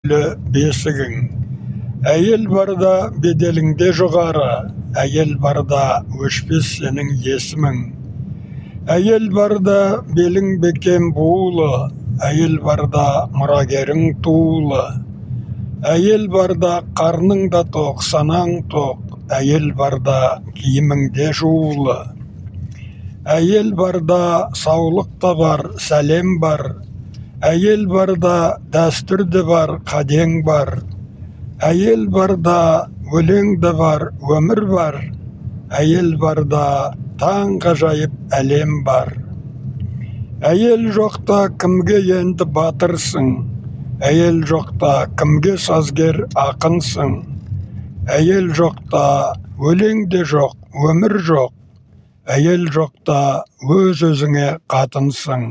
бесігің. Әйел барда беделіңде жоғары, әйел барда өшпес сенің есімің. Әйел барда белің бекем буылы, әйел барда мұрагерің туылы. Әйел барда қарның да тоқ, санаң тоқ, әйел барда киімің де жуулы. Әйел барда саулық та бар, сәлем бар, әйел барда дәстүр де бар, қадең бар. Әйел барда өлең де бар, өмір бар, әйел барда таң ғажайып әлем бар. Әйел жоқта кімге енді батырсың, әйел жоқта кімге сазгер ақынсың. Әйел жоқта өлең де жоқ, өмір жоқ, әйел жоқта өз-өзіңе қатынсың.